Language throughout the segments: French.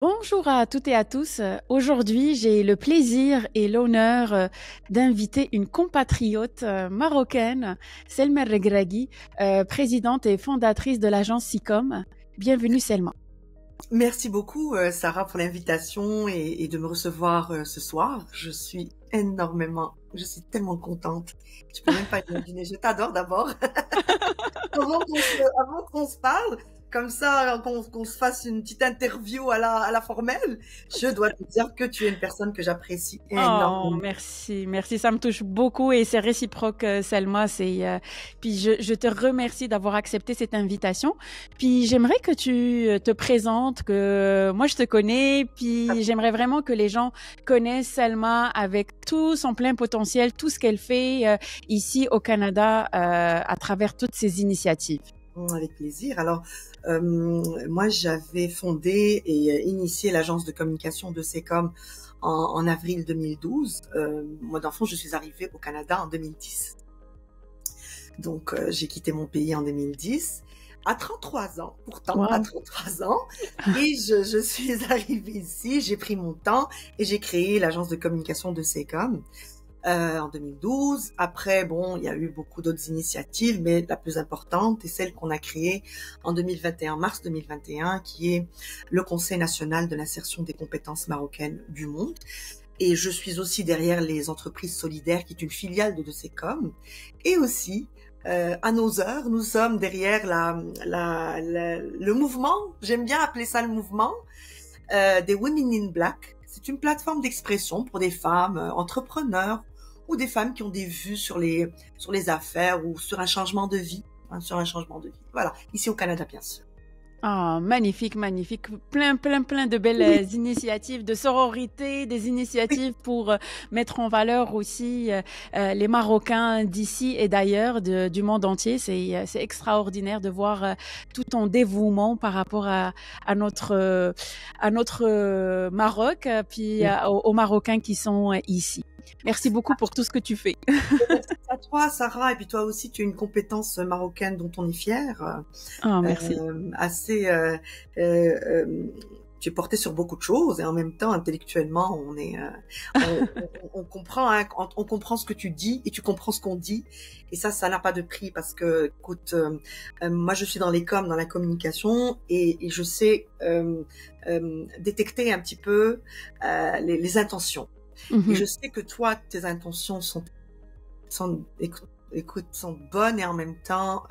Bonjour à toutes et à tous. Aujourd'hui, j'ai le plaisir et l'honneur d'inviter une compatriote marocaine, Selma Regragui, présidente et fondatrice de l'agence SICOM. Bienvenue Selma. Merci beaucoup, Sarah, pour l'invitation et de me recevoir ce soir. Je suis tellement contente. Tu peux même pas imaginer. Je t'adore d'abord. Avant qu'on se parle, comme ça, qu'on se fasse une petite interview à la formelle, je dois te dire que tu es une personne que j'apprécie Oh, énormément. merci, merci. Ça me touche beaucoup et c'est réciproque, Selma. Puis je te remercie d'avoir accepté cette invitation. Puis j'aimerais que tu te présentes, que moi je te connais. Puis j'aimerais vraiment que les gens connaissent Selma avec tout son plein potentiel, tout ce qu'elle fait ici au Canada à travers toutes ces initiatives. Avec plaisir. Alors, moi, j'avais fondé et initié l'agence de communication de SECOM en avril 2012. Moi, d'enfant, je suis arrivée au Canada en 2010. Donc, j'ai quitté mon pays en 2010, à 33 ans, pourtant, à Wow. 33 ans. Et je suis arrivée ici, j'ai pris mon temps et j'ai créé l'agence de communication de SECOM en 2012. Après, bon, il y a eu beaucoup d'autres initiatives, mais la plus importante est celle qu'on a créée en 2021, mars 2021, qui est le Conseil national de l'insertion des compétences marocaines du monde. Et je suis aussi derrière les entreprises solidaires, qui est une filiale de SECOM. Et aussi, à nos heures, nous sommes derrière le mouvement, j'aime bien appeler ça le mouvement, des Women in Black. C'est une plateforme d'expression pour des femmes entrepreneurs ou des femmes qui ont des vues sur les affaires ou sur un changement de vie. Sur un changement de vie. Voilà, ici au Canada, bien sûr. Ah, magnifique, magnifique. Plein, plein, plein de belles Oui, initiatives de sororité, des oui, initiatives pour mettre en valeur aussi les Marocains d'ici et d'ailleurs, du monde entier. C'est extraordinaire de voir tout ton dévouement par rapport à notre Maroc, puis oui. aux Marocains qui sont ici. Merci beaucoup pour tout ce que tu fais. Merci à toi, Sarah, et puis toi aussi, tu as une compétence marocaine dont on est fier. Ah, merci. Assez, tu es porté sur beaucoup de choses et en même temps intellectuellement on comprend, hein, on comprend ce que tu dis et tu comprends ce qu'on dit, et ça n'a pas de prix parce que écoute, moi je suis dans les coms, dans la communication, et je sais détecter un petit peu les intentions, et Mhm. je sais que toi tes intentions sont écoute, sont bonnes, et en même temps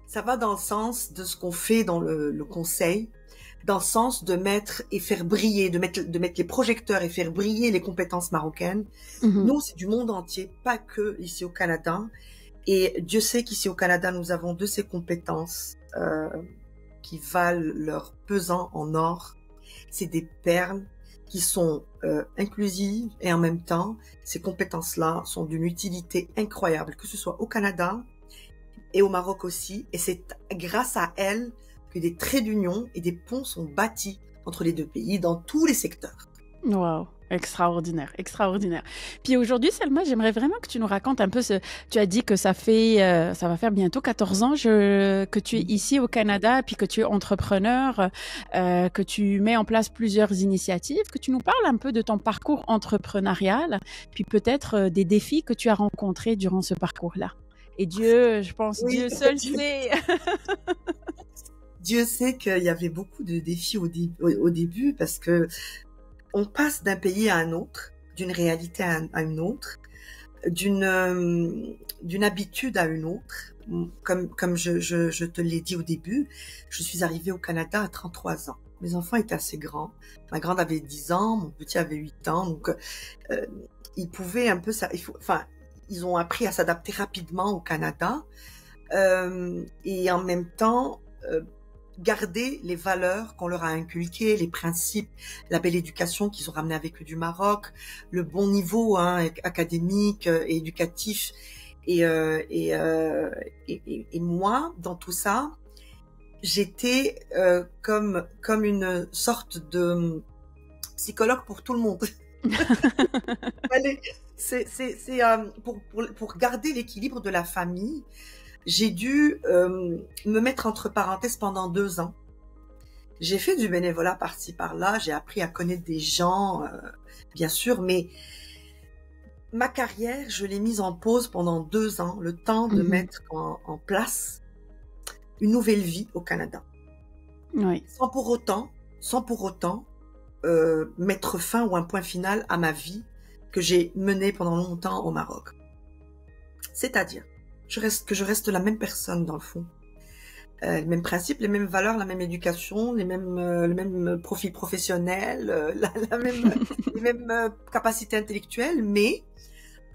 ça va dans le sens de ce qu'on fait dans le conseil, dans le sens de mettre et faire briller, de mettre les projecteurs et faire briller les compétences marocaines. Mhm. Nous, c'est du monde entier, pas que ici au Canada. Et Dieu sait qu'ici au Canada, nous avons de ces compétences qui valent leur pesant en or. C'est des perles qui sont inclusives, et en même temps, ces compétences-là sont d'une utilité incroyable, que ce soit au Canada et au Maroc aussi. Et c'est grâce à elles que des traits d'union et des ponts sont bâtis entre les deux pays dans tous les secteurs. Wow, extraordinaire, extraordinaire. Puis aujourd'hui, Selma, j'aimerais vraiment que tu nous racontes un peu tu as dit que ça va faire bientôt 14 ans que tu es ici au Canada, puis que tu es entrepreneur, que tu mets en place plusieurs initiatives, que tu nous parles un peu de ton parcours entrepreneurial, puis peut-être des défis que tu as rencontrés durant ce parcours-là. Et Dieu, je pense, Oui, Dieu seul Dieu, sait. Dieu sait qu'il y avait beaucoup de défis au début, parce que on passe d'un pays à un autre, d'une réalité à une autre, d'une habitude à une autre. Comme je te l'ai dit au début, je suis arrivée au Canada à 33 ans. Mes enfants étaient assez grands. Ma grande avait 10 ans, mon petit avait 8 ans. Donc, euh, ils pouvaient un peu, enfin, ils ont appris à s'adapter rapidement au Canada. Et en même temps, garder les valeurs qu'on leur a inculquées, les principes, la belle éducation qu'ils ont ramené avec eux du Maroc, le bon niveau, hein, académique et éducatif. Et, et moi, dans tout ça, j'étais comme une sorte de psychologue pour tout le monde. Allez, pour garder l'équilibre de la famille, j'ai dû me mettre entre parenthèses pendant 2 ans. J'ai fait du bénévolat par-ci par-là, j'ai appris à connaître des gens, bien sûr, mais ma carrière, je l'ai mise en pause pendant 2 ans, le temps de Mhm. mettre en place une nouvelle vie au Canada. Oui. Sans pour autant mettre fin ou un point final à ma vie que j'ai menée pendant longtemps au Maroc. C'est-à-dire, je reste la même personne dans le fond. Les mêmes principes, les mêmes valeurs, la même éducation, le même profil professionnel, les mêmes capacités intellectuelles, mais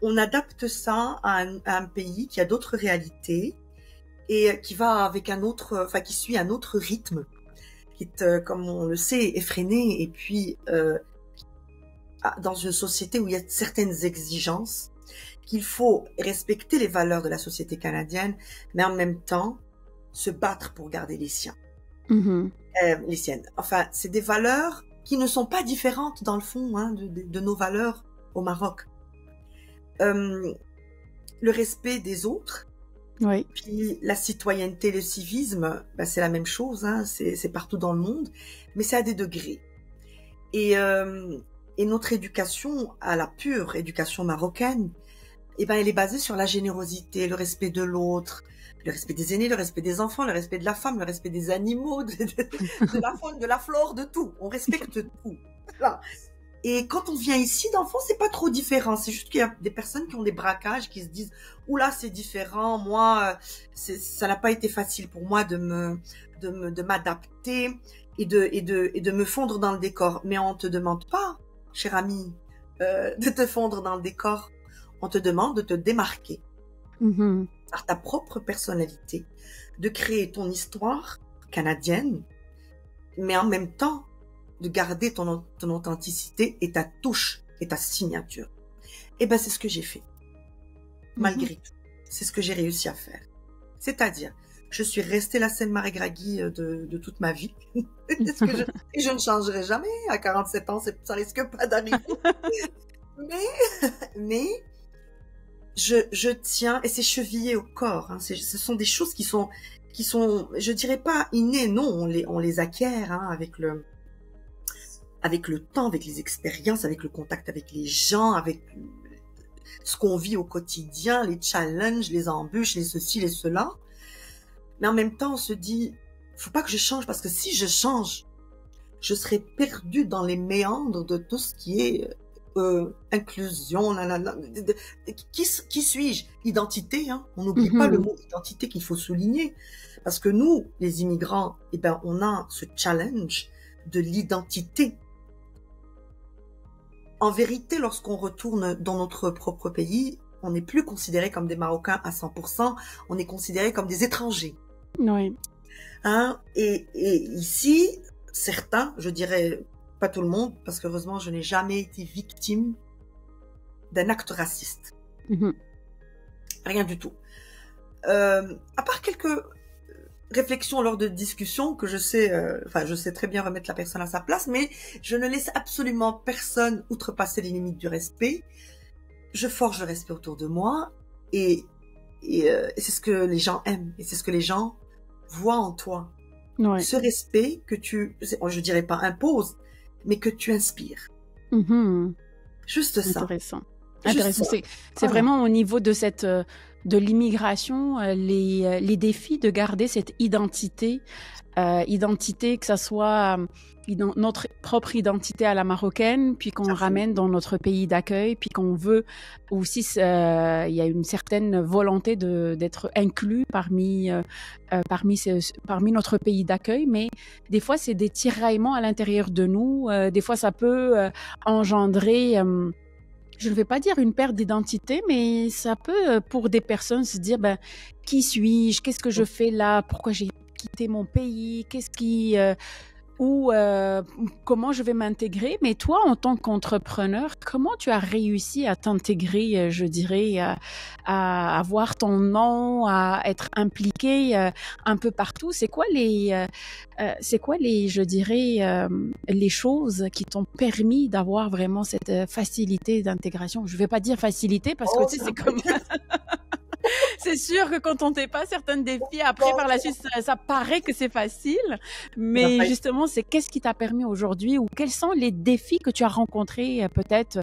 on adapte ça à un pays qui a d'autres réalités et qui va avec qui suit un autre rythme, qui est, comme on le sait, effréné, et puis dans une société où il y a certaines exigences, qu'il faut respecter les valeurs de la société canadienne, mais en même temps se battre pour garder les siens, Mhm. les siennes. Enfin, c'est des valeurs qui ne sont pas différentes dans le fond de nos valeurs au Maroc. Le respect des autres, Oui. puis la citoyenneté, le civisme, ben c'est la même chose, c'est partout dans le monde, mais c'est à des degrés. Et, et notre éducation, à la pure éducation marocaine, eh ben, elle est basée sur la générosité, le respect de l'autre, le respect des aînés, le respect des enfants, le respect de la femme, le respect des animaux, de la faune, de la flore, de tout. On respecte tout. Voilà. Et quand on vient ici, dans le fond, c'est pas trop différent. C'est juste qu'il y a des personnes qui ont des braquages, qui se disent, oula, c'est différent. Moi, ça n'a pas été facile pour moi de m'adapter et de me fondre dans le décor. Mais on te demande pas, cher ami, de te fondre dans le décor. On te demande de te démarquer Mhm. par ta propre personnalité, de créer ton histoire canadienne, mais en même temps, de garder ton authenticité et ta touche et ta signature. Et ben, c'est ce que j'ai fait. Malgré tout. C'est ce que j'ai réussi à faire. C'est-à-dire, je suis restée la Selma Regragui de toute ma vie. Et je ne changerai jamais. À 47 ans, ça risque pas d'arriver. Mais, je tiens, et c'est chevillé au corps, ce sont des choses qui sont, je dirais pas innées, non, on les acquiert, avec le temps, avec les expériences, avec le contact avec les gens, avec ce qu'on vit au quotidien, les challenges, les embûches, les ceci, les cela. Mais en même temps, on se dit, faut pas que je change, parce que si je change, je serai perdue dans les méandres de tout ce qui est inclusion, qui suis-je? Identité, on n'oublie pas le mot identité qu'il faut souligner, parce que nous, les immigrants, eh ben, on a ce challenge de l'identité. En vérité, lorsqu'on retourne dans notre propre pays, on n'est plus considéré comme des Marocains à 100%, on est considéré comme des étrangers. Oui. Et ici, certains, je dirais pas tout le monde, parce qu'heureusement, je n'ai jamais été victime d'un acte raciste. Rien du tout. À part quelques réflexions lors de discussions que je sais très bien remettre la personne à sa place, mais je ne laisse absolument personne outrepasser les limites du respect. Je forge le respect autour de moi et c'est ce que les gens aiment et c'est ce que les gens voient en toi. Ouais. Ce respect que je dirais pas impose, mais que tu inspires. Juste ça. Intéressant. Juste Intéressant. ça. C'est vraiment au niveau de cette de l'immigration, les défis de garder cette identité, que ça soit notre propre identité à la marocaine, puis qu'on ramène dans notre pays d'accueil, puis qu'on veut aussi, il y a une certaine volonté d'être inclus parmi notre pays d'accueil, mais des fois c'est des tiraillements à l'intérieur de nous, des fois ça peut engendrer je ne vais pas dire une perte d'identité, mais ça peut, pour des personnes, se dire, ben, qui suis-je? Qu'est-ce que je fais là? Pourquoi j'ai quitté mon pays? Comment je vais m'intégrer? Mais toi, en tant qu'entrepreneur, comment tu as réussi à t'intégrer, je dirais, à avoir ton nom, à être impliqué un peu partout? C'est quoi je dirais, les choses qui t'ont permis d'avoir vraiment cette facilité d'intégration? Je vais pas dire facilité parce que tu sais, c'est comme C'est sûr que quand on ne fait pas certains défis, après, par la suite, ça paraît que c'est facile. Mais justement, c'est qu'est-ce qui t'a permis aujourd'hui ou quels sont les défis que tu as rencontrés peut-être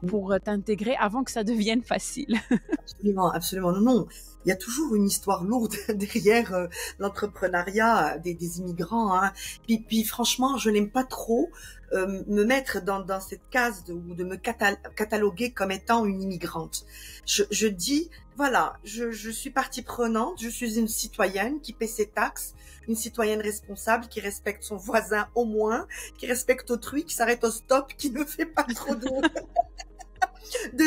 pour t'intégrer avant que ça devienne facile? Absolument, absolument. Non, non. Il y a toujours une histoire lourde derrière l'entrepreneuriat des immigrants. Hein. Puis franchement, je n'aime pas trop me mettre dans cette case ou de me cataloguer comme étant une immigrante. Je dis, voilà, je suis partie prenante, je suis une citoyenne qui paie ses taxes, une citoyenne responsable qui respecte son voisin au moins, qui respecte autrui, qui s'arrête au stop, qui ne fait pas trop de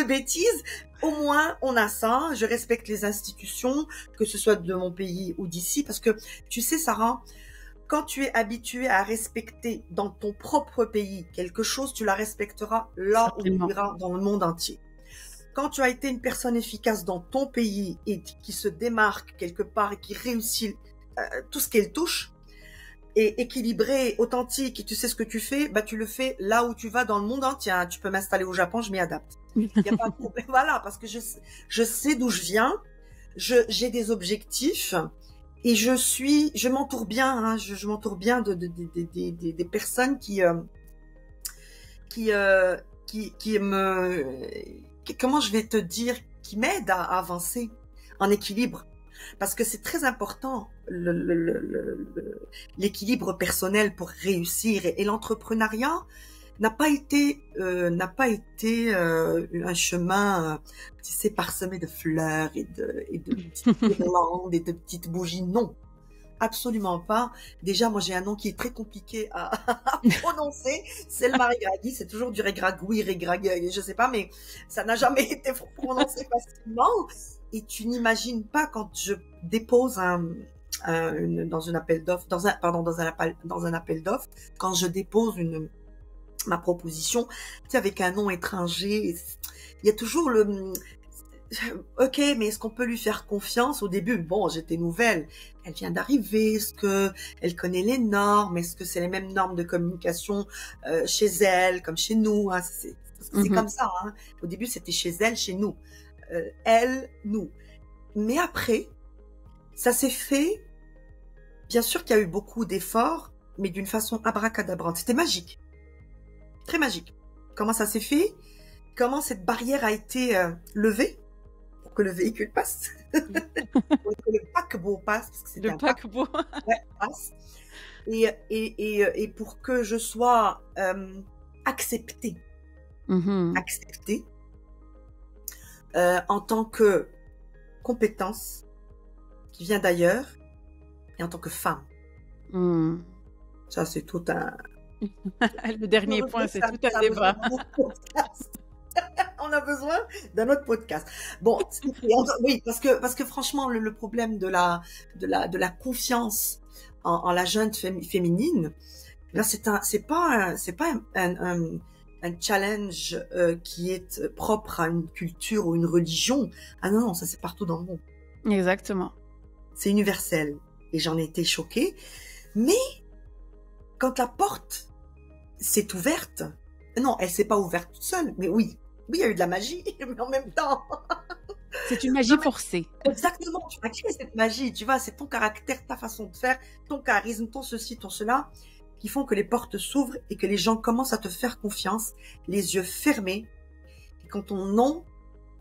bêtises. Au moins, on a ça. Je respecte les institutions, que ce soit de mon pays ou d'ici, parce que tu sais, Sarah, quand tu es habitué à respecter dans ton propre pays quelque chose, tu la respecteras là où tu iras dans le monde entier. Quand tu as été une personne efficace dans ton pays et qui se démarque quelque part et qui réussit tout ce qu'elle touche, et équilibré, authentique, et tu sais ce que tu fais, bah tu le fais là où tu vas dans le monde entier. Tu peux m'installer au Japon, je m'y adapte. Il n'y a pas de problème. Voilà, parce que je sais d'où je viens, j'ai des objectifs et je m'entoure bien. Hein, je m'entoure bien des personnes qui comment je vais te dire, qui m'aident à avancer en équilibre. Parce que c'est très important, l'équilibre personnel pour réussir. Et l'entrepreneuriat n'a pas été un chemin, tu sais, parsemé de fleurs et de petites guirlandes et de petites bougies. Non, absolument pas. Déjà, moi, j'ai un nom qui est très compliqué à prononcer. C'est le Marigragui. C'est toujours du Regragui, je sais pas, mais ça n'a jamais été prononcé facilement. Et tu n'imagines pas quand je dépose dans un appel d'offres, dans un appel d'offres, quand je dépose ma proposition, tu sais, avec un nom étranger, il y a toujours ok, mais est-ce qu'on peut lui faire confiance? Au début, bon, j'étais nouvelle. Elle vient d'arriver. Est-ce que elle connaît les normes? Est-ce que c'est les mêmes normes de communication chez elle, comme chez nous? Hein? C'est comme ça. Hein? Au début, c'était chez elle, chez nous. Elle, nous. Mais après, ça s'est fait. Bien sûr qu'il y a eu beaucoup d'efforts, mais d'une façon abracadabrante. C'était magique. Très magique. Comment ça s'est fait? Comment cette barrière a été levée pour que le véhicule passe? Pour que le paquebot passe, parce que c'est le paquebot. Passe. Et pour que je sois acceptée. Acceptée en tant que compétence qui vient d'ailleurs et en tant que femme. Ça, c'est tout un... Le dernier point, c'est tout un débat. On a besoin d'un autre podcast. Bon, oui, parce que franchement, le problème de la confiance en la jeune féminine, là, c'est pas un challenge qui est propre à une culture ou une religion. Ah non, ça c'est partout dans le monde. Exactement. C'est universel. Et j'en ai été choquée. Mais quand la porte s'est ouverte, non, elle s'est pas ouverte toute seule, mais oui, il y a eu de la magie, mais en même temps... C'est une magie forcée. Exactement, tu as créé cette magie, tu vois, c'est ton caractère, ta façon de faire, ton charisme, ton ceci, ton cela, qui font que les portes s'ouvrent et que les gens commencent à te faire confiance, les yeux fermés. Et quand ton nom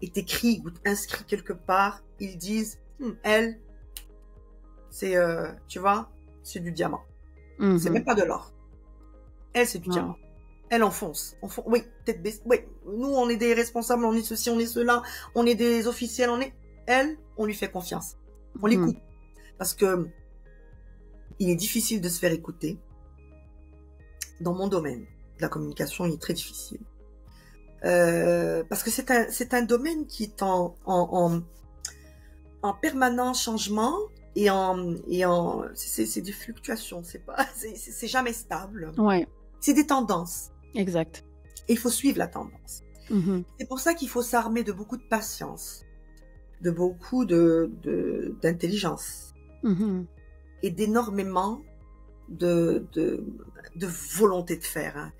est écrit ou inscrit quelque part, ils disent, elle, c'est, tu vois, c'est du diamant. C'est même pas de l'or. Elle, c'est du diamant. Elle enfonce. Oui, tête baissée. Oui, nous, on est des responsables, on est ceci, on est cela, on est des officiels, elle, on lui fait confiance. On l'écoute. Parce que il est difficile de se faire écouter. Dans mon domaine, la communication il est très difficile. Parce que c'est un domaine qui est en permanent changement et c'est des fluctuations, c'est jamais stable. Ouais. C'est des tendances. Exact. Et il faut suivre la tendance. C'est pour ça qu'il faut s'armer de beaucoup de patience, de beaucoup d'intelligence et d'énormément de volonté de faire. Hein.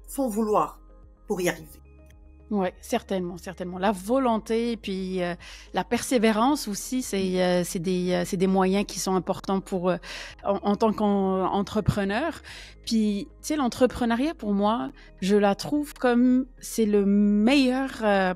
Faut vouloir pour y arriver. Ouais, certainement, certainement. La volonté et puis, la persévérance aussi, c'est des moyens qui sont importants pour, en tant qu'entrepreneur. Puis, tu sais, l'entrepreneuriat pour moi, je la trouve comme c'est le meilleur,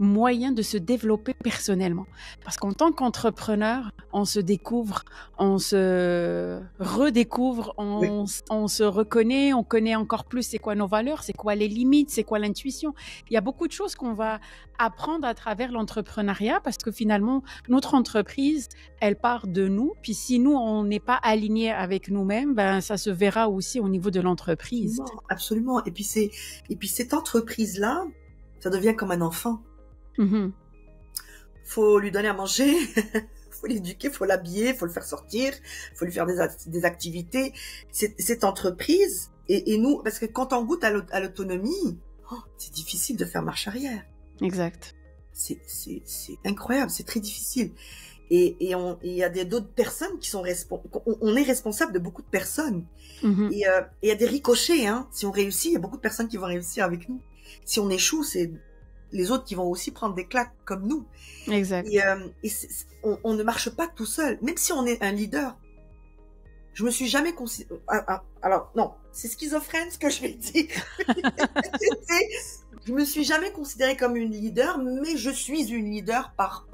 moyen de se développer personnellement. Parce qu'en tant qu'entrepreneur, on se découvre, on se redécouvre, Oui. on se reconnaît, on connaît encore plus c'est quoi nos valeurs, c'est quoi les limites, c'est quoi l'intuition. Il y a beaucoup de choses qu'on va apprendre à travers l'entrepreneuriat parce que finalement, notre entreprise, elle part de nous. Puis si nous, on n'est pas aligné avec nous-mêmes, ben, ça se verra aussi au niveau de l'entreprise. Absolument, absolument. Et puis cette entreprise-là, ça devient comme un enfant. Mhm. Faut lui donner à manger, faut l'éduquer, faut l'habiller, faut le faire sortir, faut lui faire des activités. Cette entreprise, et nous, parce que quand on goûte à l'autonomie, oh, c'est difficile de faire marche arrière. Exact. C'est incroyable, c'est très difficile. Et il y a d'autres personnes qui sont on est responsable de beaucoup de personnes. Mhm. Et il y a des ricochets, hein. Si on réussit, il y a beaucoup de personnes qui vont réussir avec nous. Si on échoue, c'est les autres qui vont aussi prendre des claques comme nous. Exact. Et on ne marche pas tout seul. Même si on est un leader, je me suis jamais considérée... Alors, non, c'est schizophrène ce que je vais dire. Je me suis jamais considérée comme une leader, mais je suis une leader par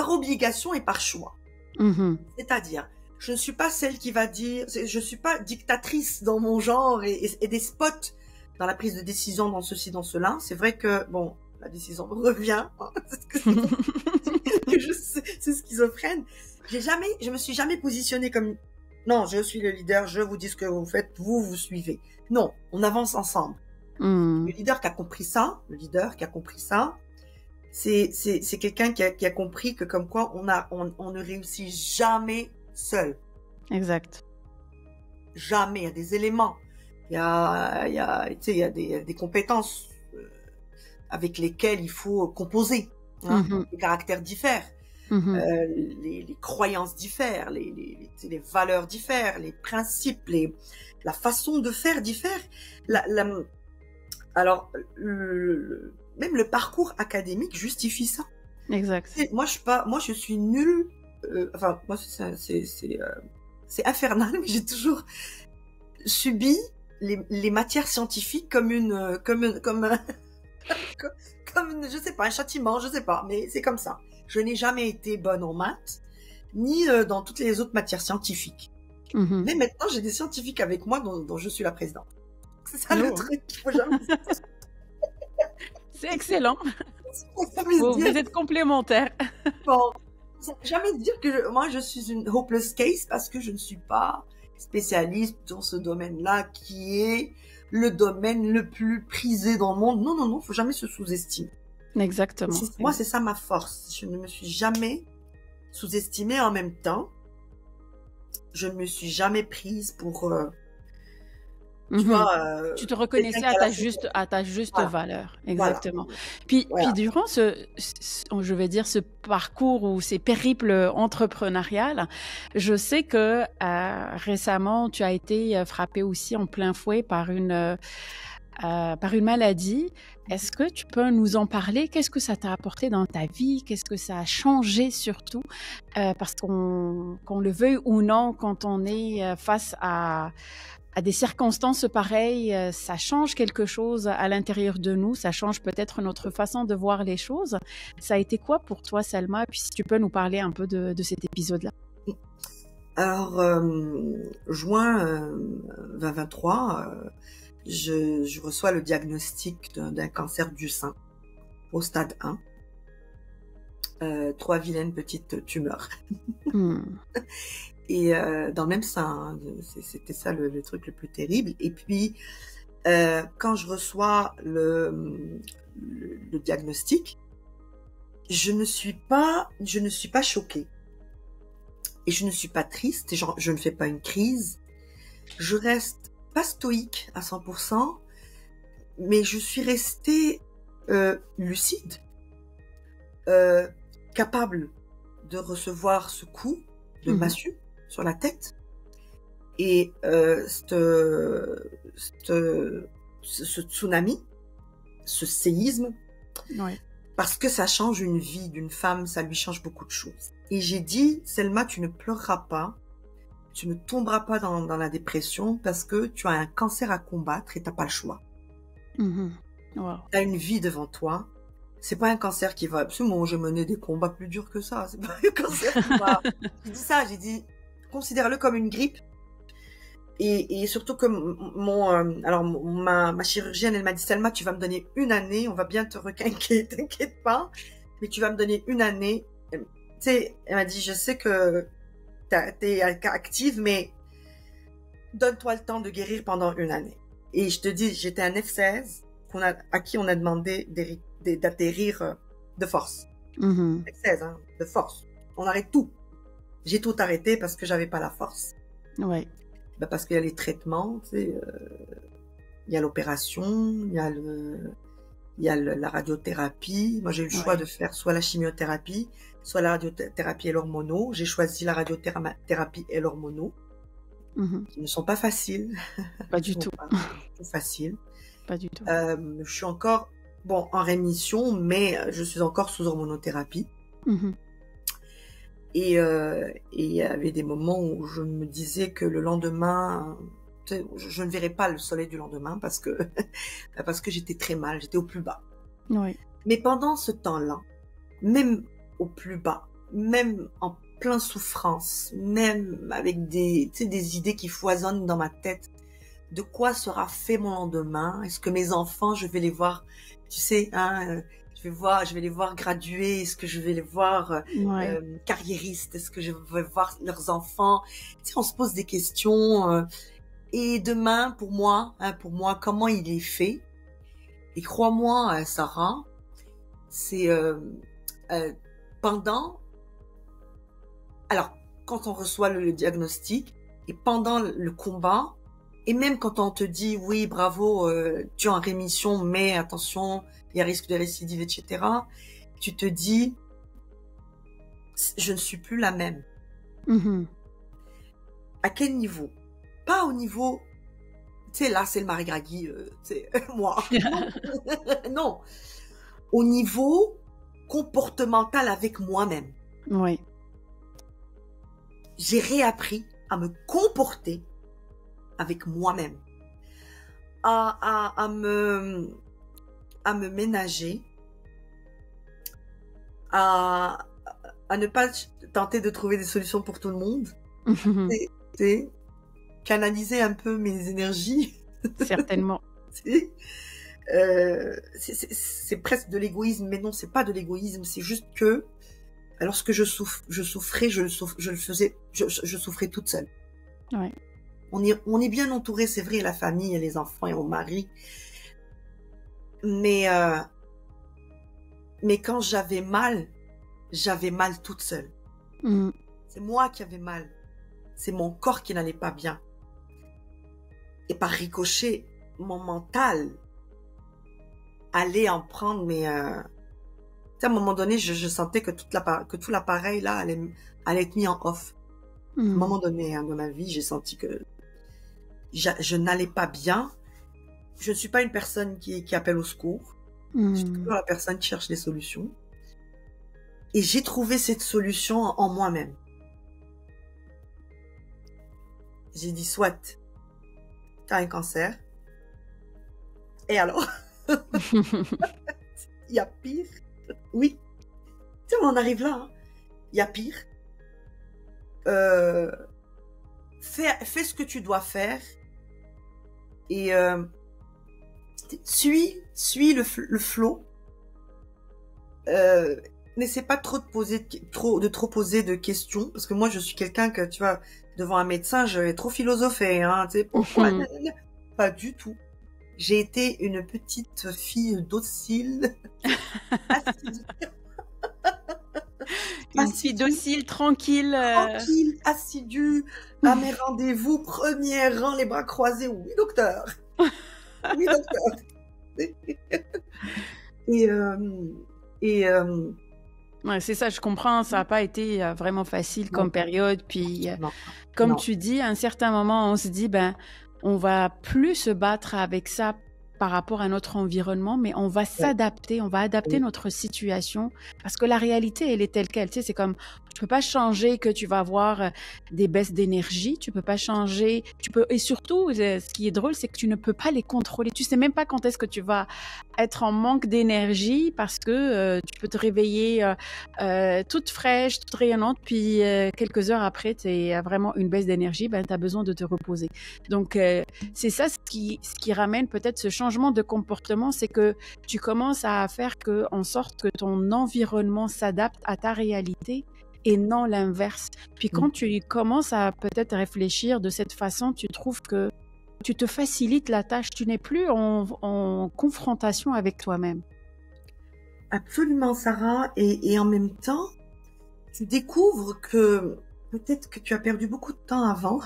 obligation et par choix. Mhm. C'est-à-dire, je ne suis pas celle qui va dire... Je suis pas dictatrice dans mon genre et des spots dans la prise de décision, dans ceci, dans cela. C'est vrai que, bon, la décision revient. Hein, c'est schizophrène. Je me suis jamais positionnée comme, non, je suis le leader, je vous dis ce que vous faites, vous suivez. Non, on avance ensemble. Mhm. Le leader qui a compris ça, c'est quelqu'un qui a compris que comme quoi on ne réussit jamais seul. Exact. Jamais. Il y a des éléments. Il y a des compétences avec lesquelles il faut composer. Hein. Mhm. Les caractères diffèrent, Mhm. les croyances diffèrent, les valeurs diffèrent, les principes, la façon de faire diffère. Alors, même le parcours académique justifie ça. Exact. Moi, je suis nulle. Enfin, moi, c'est infernal, mais j'ai toujours subi les matières scientifiques comme je sais pas, un châtiment, je sais pas, mais c'est comme ça. Je n'ai jamais été bonne en maths, ni dans toutes les autres matières scientifiques. Mhm. Mais maintenant, j'ai des scientifiques avec moi dont je suis la présidente. C'est ça le Oh. truc, il faut jamais, C'est excellent. faut jamais se Vous dire, êtes complémentaires. bon, faut jamais dire que moi je suis une hopeless case parce que je ne suis pas spécialiste dans ce domaine-là qui est le domaine le plus prisé dans le monde. Non, non, non, faut jamais se sous-estimer. Exactement. Moi, c'est ça ma force. Je ne me suis jamais sous-estimée en même temps. Je ne me suis jamais prise pour, tu Mhm. vois, Tu te quelqu'un reconnaissais qui a la tête. à ta juste Voilà, valeur. voilà, Exactement. Puis voilà. durant je vais dire, ce parcours ou ces périples entrepreneuriales, je sais que récemment, tu as été frappé aussi en plein fouet par une maladie. Est-ce que tu peux nous en parler? Qu'est-ce que ça t'a apporté dans ta vie? Qu'est-ce que ça a changé surtout? Parce qu'on le veuille ou non, quand on est face à des circonstances pareilles, ça change quelque chose à l'intérieur de nous, ça change peut-être notre façon de voir les choses. Ça a été quoi pour toi, Salma? Puis si tu peux nous parler un peu de cet épisode-là. Alors, juin 2023, je reçois le diagnostic d'un cancer du sein au stade 1. 3 vilaines petites tumeurs. Hmm. Et dans le même sein, hein, c'était ça le truc le plus terrible. Et puis, quand je reçois le diagnostic, je ne suis pas choquée. Et je ne suis pas triste, et je ne fais pas une crise. Je reste pas stoïque à 100%, mais je suis restée lucide, capable de recevoir ce coup de massue sur la tête et ce tsunami ce séisme, Ouais. parce que ça change une vie d'une femme, ça lui change beaucoup de choses. Et j'ai dit, Selma, tu ne pleureras pas, tu ne tomberas pas dans la dépression parce que tu as un cancer à combattre et t'as pas le choix. Mhm. Wow. Tu as une vie devant toi. C'est pas un cancer qui va absolument, j'ai mené des combats plus durs que ça. C'est pas un cancer qui va. J'ai dit ça, j'ai dit, considère-le comme une grippe. Et surtout que ma chirurgienne, elle m'a dit, Selma, tu vas me donner une année, on va bien te requinquer, t'inquiète pas, mais tu vas me donner une année. Tu sais, elle m'a dit, je sais que t'es active, mais donne-toi le temps de guérir pendant une année. Et je te dis, j'étais un F-16 à qui on a demandé d'atterrir de force. Mhm. F-16, hein, de force. On arrête tout. J'ai tout arrêté parce que j'avais pas la force. Ouais. Ben parce qu'il y a les traitements, tu sais, il y a l'opération, il y a la radiothérapie. Moi, j'ai eu le choix de faire soit la chimiothérapie, soit la radiothérapie et l'hormono. J'ai choisi la radiothérapie et l'hormono, qui ne sont pas faciles. Pas du tout. Pas faciles. Pas du tout. Je suis encore, en rémission, mais je suis encore sous hormonothérapie. Et il y avait des moments où je me disais que le lendemain, je ne verrais pas le soleil du lendemain parce que j'étais très mal, j'étais au plus bas. Oui. Mais pendant ce temps-là, même au plus bas, même en plein souffrance, même avec des idées qui foisonnent dans ma tête, de quoi sera fait mon lendemain? Est-ce que mes enfants, je vais les voir, tu sais, je vais les voir graduer, est-ce que je vais les voir carriéristes, est-ce que je vais voir leurs enfants? Tu sais, on se pose des questions. Et demain, pour moi, comment il est fait? Et crois-moi, Sarah, c'est pendant. Alors, quand on reçoit le diagnostic et pendant le combat, et même quand on te dit oui, bravo, tu es en rémission, mais attention, il y a risque de récidive, etc. Tu te dis, je ne suis plus la même. À quel niveau? Pas au niveau, tu sais, là, c'est le Marie Gragui, c'est moi. Non. Au niveau comportemental avec moi-même. Oui. J'ai réappris à me comporter avec moi-même, à me ménager, à ne pas tenter de trouver des solutions pour tout le monde, c'est canaliser un peu mes énergies. Certainement. C'est presque de l'égoïsme, mais non, c'est pas de l'égoïsme, c'est juste que lorsque je souffrais toute seule. Ouais. On est bien entouré, c'est vrai, la famille, les enfants et mon mari. Mais quand j'avais mal toute seule. C'est moi qui avais mal. C'est mon corps qui n'allait pas bien. Et par ricochet, mon mental allait en prendre, mais à un moment donné, je sentais que tout l'appareil là allait être mis en off. À un moment donné de ma vie, j'ai senti que je n'allais pas bien. Je ne suis pas une personne qui appelle au secours. Je suis toujours la personne qui cherche des solutions. Et j'ai trouvé cette solution en moi-même. J'ai dit, soit t'as un cancer. Et alors? Il y a pire. Oui. Tu sais, on en arrive là. Hein. Il y a pire. Fais ce que tu dois faire. Et suis le flow. N'essaie pas trop de trop poser de questions, parce que moi je suis quelqu'un que, tu vois, devant un médecin, je vais trop philosopher, hein, tu sais, pourquoi? Pas du tout. J'ai été une petite fille docile, une fille docile, tranquille, assidue, à mes rendez-vous, premier rang, les bras croisés. Oui, docteur. Oui, docteur. Ouais, c'est ça, je comprends, ça n'a pas été vraiment facile comme période. Puis, comme tu dis, à un certain moment, on se dit, on va plus se battre avec ça par rapport à notre environnement, mais on va Ouais. s'adapter, on va adapter Oui. notre situation parce que la réalité, elle est telle quelle. Tu sais, c'est comme, tu peux pas changer que tu vas avoir des baisses d'énergie, tu peux pas changer, et surtout, ce qui est drôle, c'est que tu ne peux pas les contrôler. Tu sais même pas quand est-ce que tu vas être en manque d'énergie parce que tu peux te réveiller toute fraîche, toute rayonnante, puis quelques heures après, tu as vraiment une baisse d'énergie, ben, tu as besoin de te reposer. Donc, c'est ça ce qui ramène peut-être ce changement de comportement, c'est que tu commences à faire en sorte que ton environnement s'adapte à ta réalité et non l'inverse. Puis Mm. quand tu commences à peut-être réfléchir de cette façon, tu trouves que tu te facilites la tâche, tu n'es plus en confrontation avec toi-même. Absolument, Sarah. Et en même temps, tu découvres que peut-être que tu as perdu beaucoup de temps avant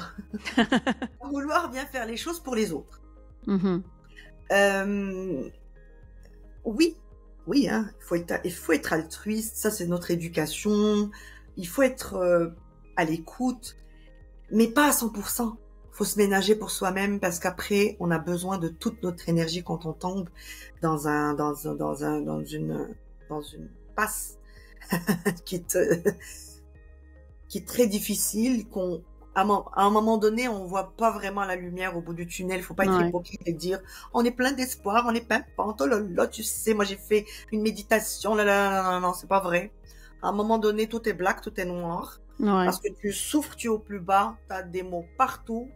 à vouloir bien faire les choses pour les autres. Mhm. Oui, oui, hein, il faut être altruiste, ça c'est notre éducation, il faut être à l'écoute, mais pas à 100%. Il faut se ménager pour soi-même parce qu'après, on a besoin de toute notre énergie quand on tombe dans une passe qui est, qui est très difficile, à un moment donné, on voit pas vraiment la lumière au bout du tunnel. Faut pas être Ouais. hypocrite et dire, on est plein d'espoir, on est pimpante, oh là là, tu sais, moi j'ai fait une méditation, là là là, non, non, c'est pas vrai. À un moment donné, tout est black, tout est noir. Ouais. Parce que tu souffres, tu es au plus bas, t'as des maux partout,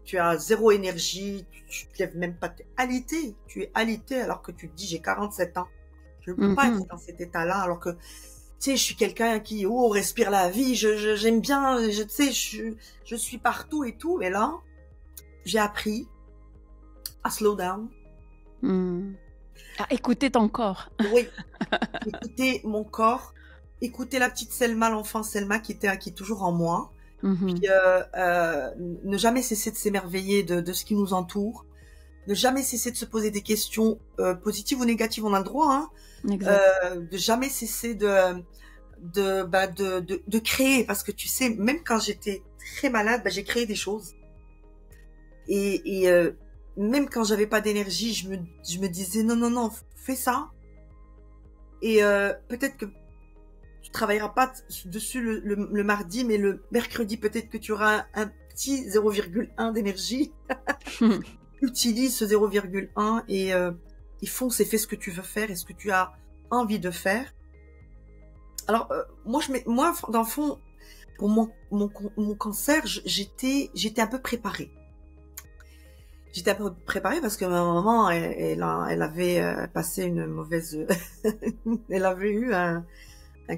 tu as zéro énergie, tu te lèves même pas, tu es alité alors que tu te dis, j'ai 47 ans. Je ne peux pas être dans cet état-là alors que, tu sais, je suis quelqu'un qui, respire la vie, j'aime bien, tu sais, je suis partout et tout. Et là, j'ai appris à slow down. À écouter ton corps. Oui. Écouter mon corps, écouter la petite Selma, l'enfant Selma qui est toujours en moi. Puis, ne jamais cesser de s'émerveiller de ce qui nous entoure. Ne jamais cesser de se poser des questions positives ou négatives, on a le droit, hein. De jamais cesser de créer, parce que tu sais, même quand j'étais très malade, j'ai créé des choses. Et même quand j'avais pas d'énergie, je me disais non, fais ça. Et peut-être que tu travailleras pas dessus le mardi, mais le mercredi, peut-être que tu auras un petit 0,1 d'énergie. Utilise ce 0,1 et fonce et fais ce que tu veux faire et ce que tu as envie de faire. Alors moi dans le fond, pour mon cancer, j'étais un peu préparée. J'étais un peu préparée parce que ma maman, elle avait passé une mauvaise, elle avait eu un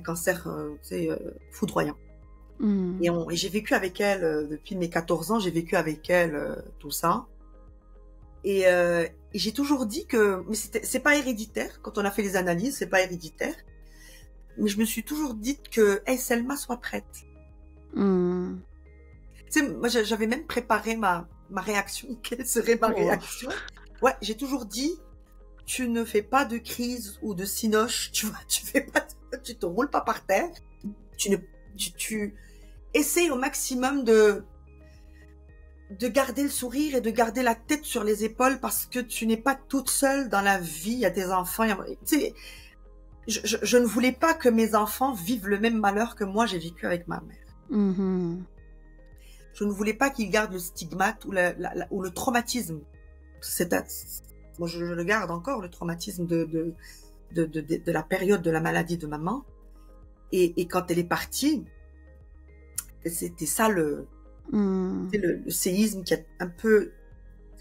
cancer, foudroyant. Et j'ai vécu avec elle depuis mes 14 ans, j'ai vécu avec elle tout ça. Et j'ai toujours dit que, mais c'est pas héréditaire. Quand on a fait les analyses, c'est pas héréditaire. Mais je me suis toujours dit que, hey, Selma, sois prête. Tu sais, moi, j'avais même préparé ma réaction. Quelle serait ma réaction? Ouais, j'ai toujours dit, tu ne fais pas de crise ou de cinoche. Tu vois, tu te roules pas par terre. Tu essayes au maximum de garder le sourire et de garder la tête sur les épaules parce que tu n'es pas toute seule dans la vie. Il y a tes enfants. Tu sais, je ne voulais pas que mes enfants vivent le même malheur que moi j'ai vécu avec ma mère. Je ne voulais pas qu'ils gardent le stigmate ou le traumatisme. Moi, je le garde encore, le traumatisme de la période de la maladie de maman. Et quand elle est partie, c'était ça le séisme qui a un peu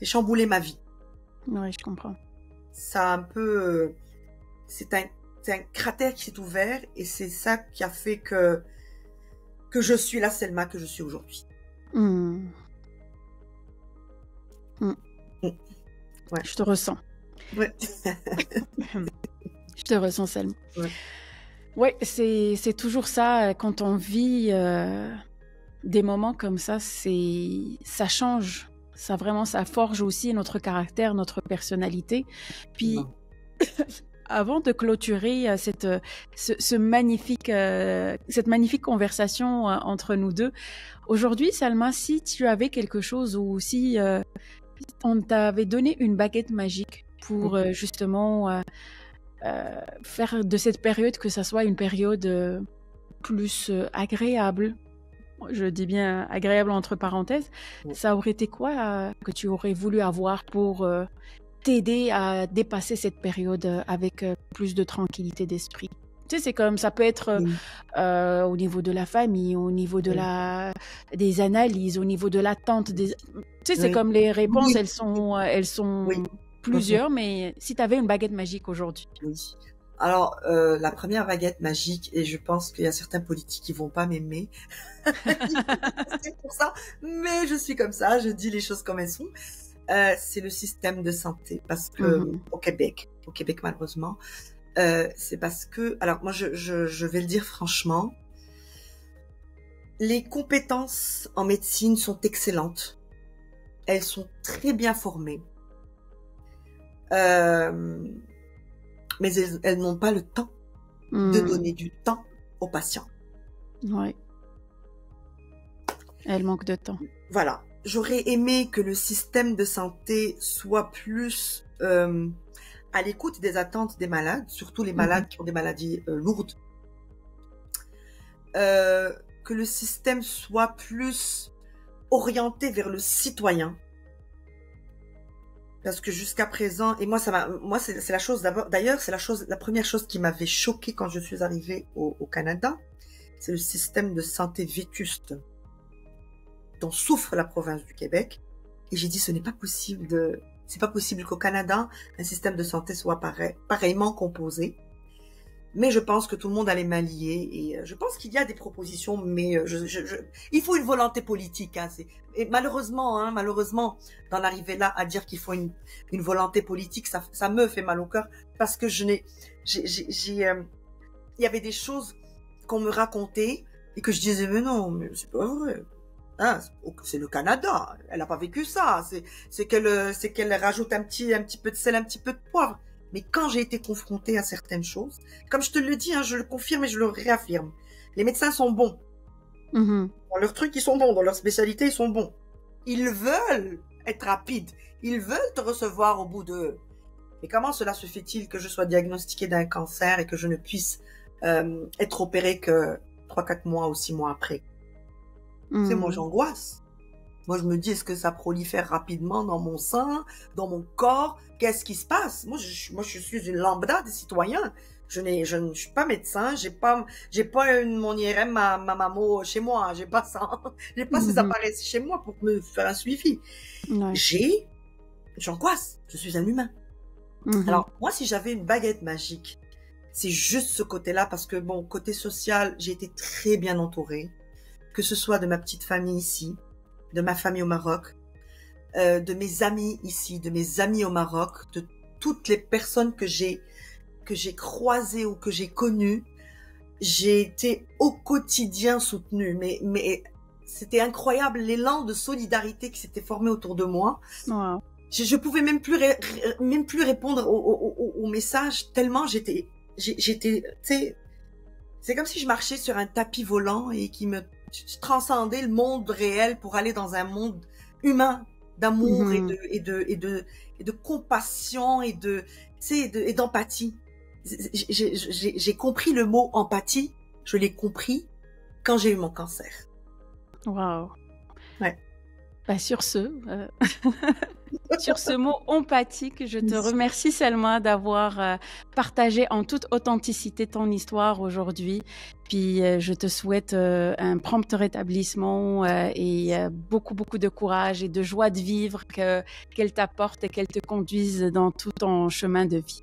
chamboulé ma vie. Oui, je comprends. Ça a un peu, c'est un cratère qui s'est ouvert et c'est ça qui a fait que je suis la Selma que je suis aujourd'hui. Ouais. Je te ressens. Ouais. Je te ressens, Selma. Ouais. Ouais, c'est toujours ça quand on vit des moments comme ça, ça change. Ça vraiment, ça forge aussi notre caractère, notre personnalité. Puis, avant de clôturer cette magnifique conversation entre nous deux, aujourd'hui, Selma, si tu avais quelque chose ou si on t'avait donné une baguette magique pour justement faire de cette période que ça soit une période plus agréable. Je dis bien agréable entre parenthèses. Ça aurait été quoi que tu aurais voulu avoir pour t'aider à dépasser cette période avec plus de tranquillité d'esprit? Tu sais, c'est comme ça peut être au niveau de la famille, au niveau de des analyses, au niveau de l'attente. Tu sais, c'est comme les réponses, elles sont plusieurs, mais si tu avais une baguette magique aujourd'hui. Oui. Alors, la première baguette magique, et je pense qu'il y a certains politiques qui vont pas m'aimer c'est pour ça, mais je suis comme ça, je dis les choses comme elles sont. C'est le système de santé, parce que au Québec malheureusement, c'est parce que, alors moi je vais le dire franchement, les compétences en médecine sont excellentes, elles sont très bien formées, mais elles n'ont pas le temps de donner du temps aux patients. Oui. Elles manquent de temps. Voilà. J'aurais aimé que le système de santé soit plus à l'écoute des attentes des malades, surtout les malades qui ont des maladies lourdes. Que le système soit plus orienté vers le citoyen. Parce que jusqu'à présent, et moi c'est la chose d'ailleurs, c'est la première chose qui m'avait choquée quand je suis arrivée au Canada, c'est le système de santé vétuste dont souffre la province du Québec. Et j'ai dit, c'est pas possible qu'au Canada, un système de santé soit pareillement composé. Mais je pense que tout le monde a les mains liées, et je pense qu'il y a des propositions, mais il faut une volonté politique. Hein, et malheureusement, d'en arriver là à dire qu'il faut une volonté politique, ça me fait mal au cœur, parce que il y avait des choses qu'on me racontait et que je disais, mais non, mais c'est pas vrai. Hein, c'est le Canada, elle n'a pas vécu ça, c'est qu'elle rajoute un petit peu de sel, un petit peu de poivre. Mais quand j'ai été confrontée à certaines choses, comme je te le dis, hein, je le confirme et je le réaffirme, les médecins sont bons. Dans leurs trucs, ils sont bons, dans leur spécialité, ils sont bons. Ils veulent être rapides, ils veulent te recevoir au bout de... Et comment cela se fait-il que je sois diagnostiquée d'un cancer et que je ne puisse être opérée que 3-4 mois ou 6 mois après? C'est moi, j'angoisse. Moi, je me dis, est-ce que ça prolifère rapidement dans mon sang, dans mon corps? Qu'est-ce qui se passe? Moi, je suis une lambda des citoyens. Je ne suis pas médecin, j'ai pas mon IRM, ma mammo chez moi, j'ai pas ça. J'ai pas ces appareils chez moi pour me faire un suivi. Ouais. J'angoisse. Je suis un humain. Alors, moi, si j'avais une baguette magique, c'est juste ce côté-là, parce que bon, côté social, j'ai été très bien entourée. Que ce soit de ma petite famille ici, de ma famille au Maroc, de mes amis ici, de mes amis au Maroc, de toutes les personnes que j'ai croisées ou que j'ai connues, j'ai été au quotidien soutenue. Mais c'était incroyable l'élan de solidarité qui s'était formé autour de moi. Wow. Je pouvais même plus répondre aux messages tellement j'étais, tu sais, c'est comme si je marchais sur un tapis volant et qui me transcender le monde réel pour aller dans un monde humain d'amour et de compassion et d'empathie. J'ai compris le mot empathie, je l'ai compris quand j'ai eu mon cancer. Waouh. Ouais. Bah sur ce mot empathique, je te remercie Selma d'avoir partagé en toute authenticité ton histoire aujourd'hui. Puis je te souhaite un prompt rétablissement et beaucoup de courage et de joie de vivre qu'elle t'apporte et qu'elle te conduise dans tout ton chemin de vie.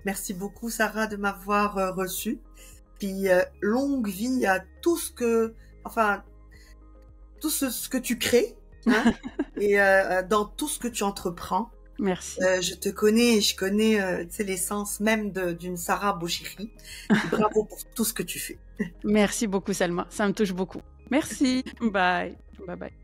Merci beaucoup Sarah de m'avoir reçue. Puis longue vie à tout ce que tu crées. Hein? Et dans tout ce que tu entreprends. Merci. Je te connais et je connais l'essence même d'une Sarah Bochiri. Bravo pour tout ce que tu fais. Merci beaucoup Selma, ça me touche beaucoup. Merci. Bye. Bye bye.